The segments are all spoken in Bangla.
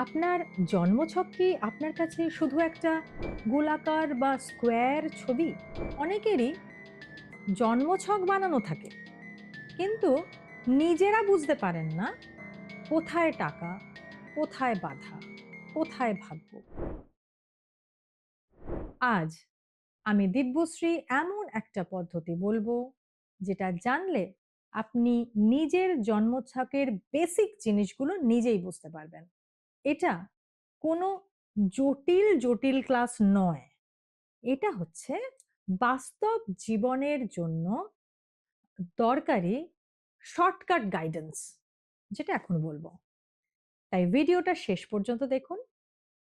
আপনার জন্মছক কি আপনার কাছে শুধু একটা গোলাকার বা স্কোয়ার ছবি? অনেকেরই জন্মছক বানানো থাকে, কিন্তু নিজেরা বুঝতে পারেন না কোথায় টাকা, কোথায় বাধা, কোথায় ভাগ্য। আজ আমি দিব্যশ্রী এমন একটা পদ্ধতি বলবো, যেটা জানলে আপনি নিজের জন্মছকের বেসিক জিনিসগুলো নিজেই বুঝতে পারবেন। এটা কোনো জটিল ক্লাস নয়। এটা হচ্ছে বাস্তব জীবনের জন্য দরকারি শর্টকাট গাইডেন্স, যেটা এখন বলবো। তাই ভিডিওটা শেষ পর্যন্ত দেখুন,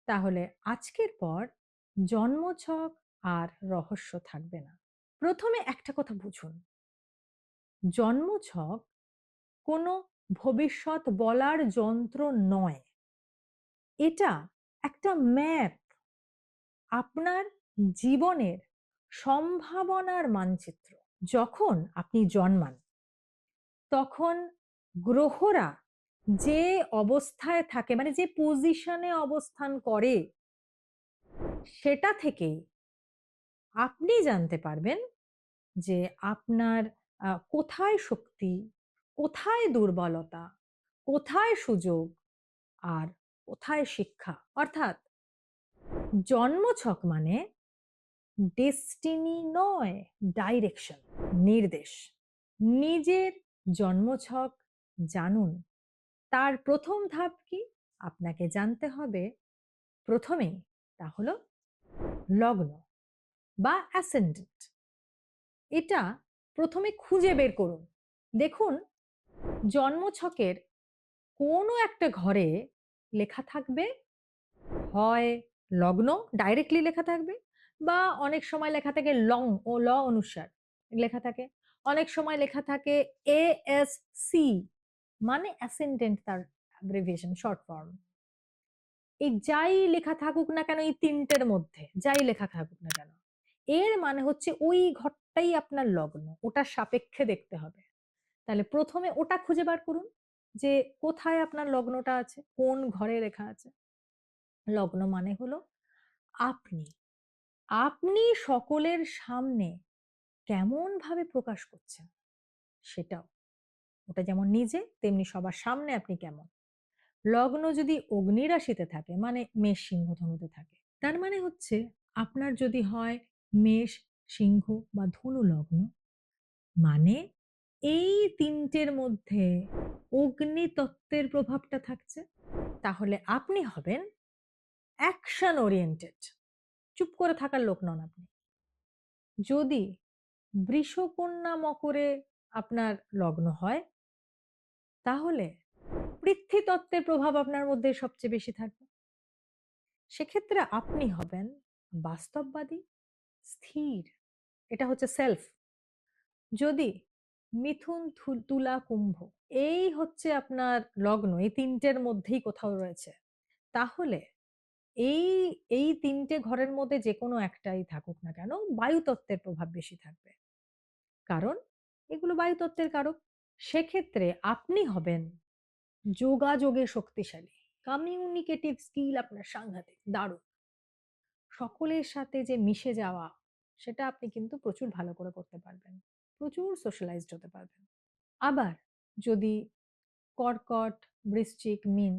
তাহলে আজকের পর জন্মছক আর রহস্য থাকবে না। প্রথমে একটা কথা বুঝুন, জন্মছক কোনো ভবিষ্যৎ বলার যন্ত্র নয়। এটা একটা ম্যাপ, আপনার জীবনের সম্ভাবনার মানচিত্র। যখন আপনি জন্মান, তখন গ্রহরা যে অবস্থায় থাকে, মানে যে পজিশনে অবস্থান করে, সেটা থেকেই আপনি জানতে পারবেন যে আপনার কোথায় শক্তি, কোথায় দুর্বলতা, কোথায় সুযোগ, আর কোথায় শিক্ষা। অর্থাৎ জন্মছক মানে ডেস্টিনি নয়, ডাইরেকশন, নির্দেশ। নিজের জন্মছক জানুন। তার প্রথম ধাপ কি? আপনাকে জানতে হবে প্রথমেই, তা হলো লগ্ন বা অ্যাসেন্ডেন্ট। এটা প্রথমে খুঁজে বের করুন। দেখুন, জন্মছকের কোনো একটা ঘরে লেখা থাকবে, হয় লগ্ন ডাইরেক্টলি লেখা থাকবে, বা অনেক সময় লেখা থাকে লং ও ল অনুসার লেখা থাকে। অনেক সময় লেখা থাকে ASC, মানে অ্যাসেন্ডেন্ট, তার অ্যাব্রিভিয়েশন, শর্ট ফর্ম। এই যাই লেখা থাকুক না কেন, এই তিনটের মধ্যে যাই লেখা থাকুক না কেন, এর মানে হচ্ছে ওই ঘরটাই আপনার লগ্ন, ওটার সাপেক্ষে দেখতে হবে। তাহলে প্রথমে ওটা খুঁজে বার করুন, যে কোথায় আপনার লগ্নটা আছে, কোন ঘরে লেখা আছে। লগ্ন মানে হলো আপনি, আপনি সকলের সামনে কেমন ভাবে প্রকাশ করছেন সেটাও। ওটা যেমন নিজে, তেমনি সবার সামনে আপনি কেমন। লগ্ন যদি অগ্নি রাশিতে থাকে, মানে মেষ সিংহ ধনুতে থাকে, তার মানে হচ্ছে আপনার যদি হয় মেষ, সিংহ বা ধনু লগ্ন, মানে এই তিনটের মধ্যে অগ্নি তত্ত্বের প্রভাবটা থাকছে, তাহলে আপনি হবেন অ্যাকশন ওরিয়েন্টেড। চুপ করে থাকার লোক নন আপনি। যদি বৃষ, কন্যা, মকরে আপনার লগ্ন হয়, তাহলে পৃথ্বীতত্ত্বের প্রভাব আপনার মধ্যে সবচেয়ে বেশি থাকবে। সেক্ষেত্রে আপনি হবেন বাস্তববাদী, স্থির। এটা হচ্ছে সেলফ। যদি মিথুন, তুলা, কুম্ভ এই হচ্ছে আপনার লগ্ন, এই তিনটের মধ্যেই কোথাও রয়েছে, তাহলে এই এই তিনটে ঘরের মধ্যে যে কোনো একটাই থাকুক না কেন, বায়ুতত্ত্বের প্রভাব বেশি থাকবে। কারণ এগুলো বায়ুতত্ত্বের কারক। সেক্ষেত্রে আপনি হবেন যোগাযোগে শক্তিশালী, কমিউনিকেটিভ স্কিল আপনার সাংঘাতিক, দারুণ। সকলের সাথে যে মিশে যাওয়া, সেটা আপনি কিন্তু প্রচুর ভালো করে করতে পারবেন, প্রচুর সোশ্যালাইজড হতে পারবেন। আবার যদি কর্কট, বৃশ্চিক, মীন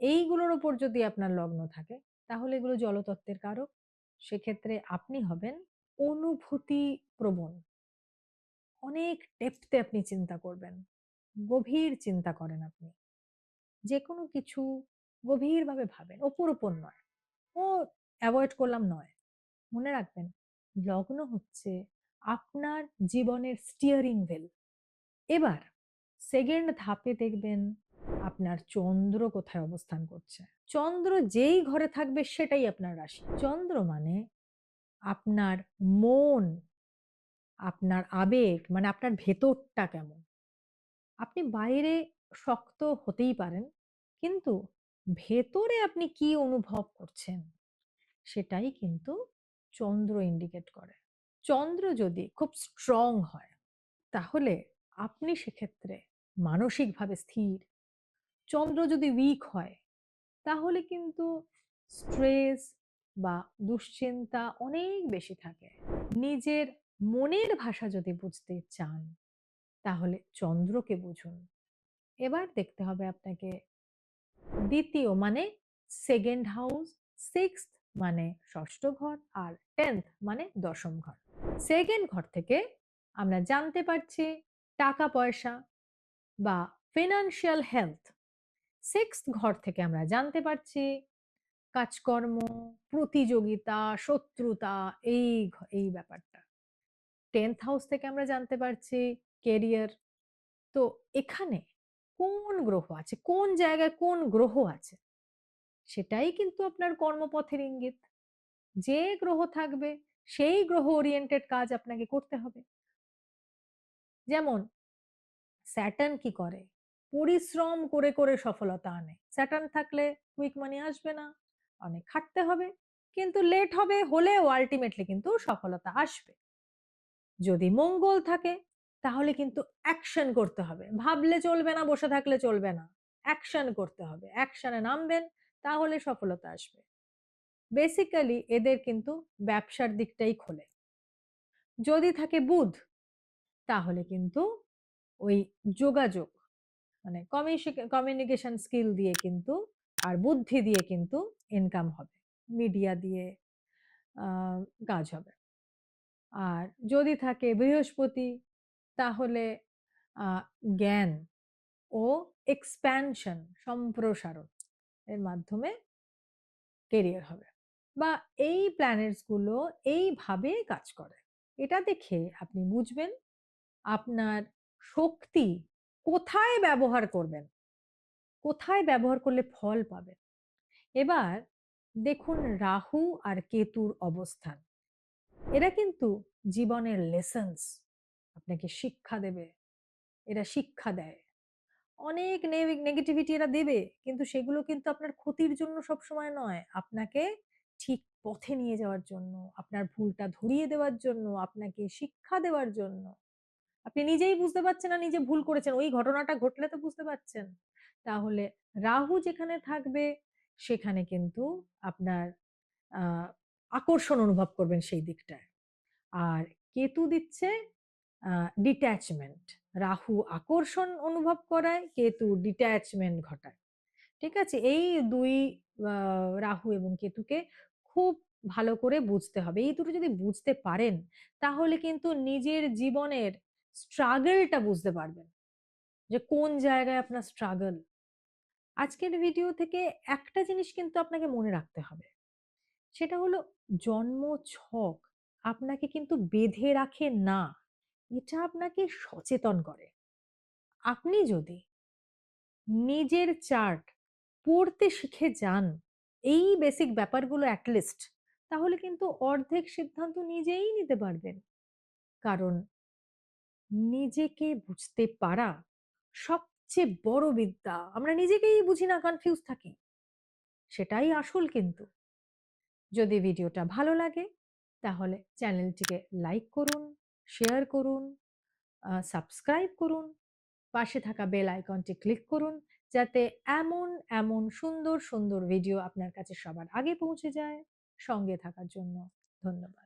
এইগুলোর উপর যদি আপনার লগ্ন থাকে, তাহলে এগুলো জলতত্ত্বের কারক। সেক্ষেত্রে আপনি হবেন অনুভূতি প্রবণ, অনেক ডেপথে আপনি চিন্তা করবেন, গভীর চিন্তা করেন আপনি, যে কোনো কিছু গভীরভাবে ভাবেন, ওপর নয়। ও অ্যাভয়েড করলাম নয়। মনে রাখবেন, লগ্ন হচ্ছে আপনার জীবনের স্টিয়ারিং হুইল। এবার সেকেন্ড ধাপে দেখবেন আপনার চন্দ্র কোথায় অবস্থান করছে। চন্দ্র যেই ঘরে থাকবে সেটাই আপনার রাশি। চন্দ্র মানে আপনার মন, আপনার আবেগ, মানে আপনার ভেতরটা কেমন। আপনি বাইরে শক্ত হতেই পারেন, কিন্তু ভেতরে আপনি কি অনুভব করছেন, সেটাই কিন্তু চন্দ্র ইন্ডিকেট করে। চন্দ্র যদি খুব স্ট্রং হয়, তাহলে আপনি সেক্ষেত্রে মানসিকভাবে স্থির। চন্দ্র যদি উইক হয়, তাহলে কিন্তু স্ট্রেস বা দুশ্চিন্তা অনেক বেশি থাকে। নিজের মনের ভাষা যদি বুঝতে চান তাহলে চন্দ্রকে বুঝুন। এবার দেখতে হবে আপনাকে দ্বিতীয় মানে সেকেন্ড হাউস, সিক্সথ মানে ষষ্ঠ ঘর, আর 10th মানে দশম ঘর। সেকেন্ড ঘর থেকে আমরা জানতে পারছি টাকা পয়সা বা ফিনান্সিয়াল হেলথ। সিক্সথ ঘর থেকে আমরা জানতে পারছি কাজকর্ম, প্রতিযোগিতা, শত্রুতা, এই ব্যাপারটা। 10th হাউস থেকে আমরা জানতে পারছি কেরিয়ার। তো এখানে কোন গ্রহ আছে, কোন জায়গায় কোন গ্রহ আছে, সেটাই কিন্তু আপনার কর্মপথের ইঙ্গিত। যে গ্রহ থাকবে সেই গ্রহ ওরিয়েন্টেড কাজ আপনাকে করতে হবে। যেমন স্যাটার্ন কি করে? পরিশ্রম করে করে সফলতা আনে। স্যাটার্ন থাকলে কুইক মানি আসবে না, অনেক খাটতে হবে, কিন্তু লেট হবে, হলেও আলটিমেটলি কিন্তু সফলতা আসবে। যদি মঙ্গল থাকে তাহলে কিন্তু অ্যাকশন করতে হবে, ভাবলে চলবে না, বসে থাকলে চলবে না, অ্যাকশন করতে হবে, অ্যাকশনে নামবেন, তাহলে সফলতা আসবে। বেসিক্যালি এদের কিন্তু ব্যবসার দিকটাই খোলে। যদি থাকে বুধ তাহলে কিন্তু ওই যোগাযোগ মানে কমিউনিকেশন স্কিল দিয়ে কিন্তু আর বুদ্ধি দিয়ে কিন্তু ইনকাম হবে, মিডিয়া দিয়ে আহ, কাজ হবে। আর যদি থাকে বৃহস্পতি তাহলে আহ, জ্ঞান ও এক্সপ্যানশন, সম্প্রসারণ এর মাধ্যমে কেরিয়ার হবে। বা এই প্ল্যানেটস গুলো এইভাবে কাজ করে। এটা দেখে আপনি বুঝবেন আপনার শক্তি কোথায় ব্যবহার করবেন, কোথায় ব্যবহার করলে ফল পাবেন। এবার দেখুন রাহু আর কেতুর অবস্থান। এরা কিন্তু জীবনের লেসন্স আপনাকে শিক্ষা দেবে, এরা শিক্ষা দেয়। অনেক নেগেটিভিটি এরা দেবে, কিন্তু সেগুলো কিন্তু আপনার ক্ষতির জন্য সব সময় নয়, আপনাকে ঠিক পথে নিয়ে যাওয়ার জন্য, আপনার ভুলটা ধরিয়ে দেওয়ার জন্য, আপনাকে শিক্ষা দেওয়ার জন্য। আপনি নিজেই বুঝতে পারছেন না নিজে ভুল করেছেন, ওই ঘটনাটা ঘটলে তো বুঝতে পারছেন। তাহলে রাহু যেখানে থাকবে সেখানে কিন্তু আপনার আহ আকর্ষণ অনুভব করবেন সেই দিকটায়। আর কেতু দিচ্ছে ডিট্যাচমেন্ট। রাহু আকর্ষণ অনুভব করায়, কেতু ডিট্যাচমেন্ট ঘটায়। ঠিক আছে, এই দুই রাহু এবং কেতুকে খুব ভালো করে বুঝতে হবে। এই দুটো যদি বুঝতে পারেন তাহলে কিন্তু নিজের জীবনের স্ট্রাগলটা বুঝতে পারবেন যে কোন জায়গায় আপনার স্ট্রাগল। আজকের ভিডিও থেকে একটা জিনিস কিন্তু আপনাকে মনে রাখতে হবে, সেটা হলো জন্ম ছক আপনাকে কিন্তু বেঁধে রাখে না, এটা আপনাকে সচেতন করে। আপনি যদি নিজের চার্ট পড়তে শিখে যান এই বেসিক ব্যাপারগুলো অ্যাটলিস্ট, তাহলে কিন্তু অর্ধেক সিদ্ধান্ত নিজেই নিতে পারবেন। কারণ নিজেকে বুঝতে পারা সবচেয়ে বড় বিদ্যা। আমরা নিজেকেই বুঝি না, কনফিউজ থাকি, সেটাই আসল। কিন্তু যদি ভিডিওটা ভালো লাগে তাহলে চ্যানেলটিকে লাইক করুন, শেয়ার করুন, সাবস্ক্রাইব করুন, পাশে থাকা বেল আইকনটি ক্লিক করুন, যাতে এমন এমন সুন্দর সুন্দর ভিডিও আপনার কাছে সবার আগে পৌঁছে যায়। সঙ্গে থাকার জন্য ধন্যবাদ।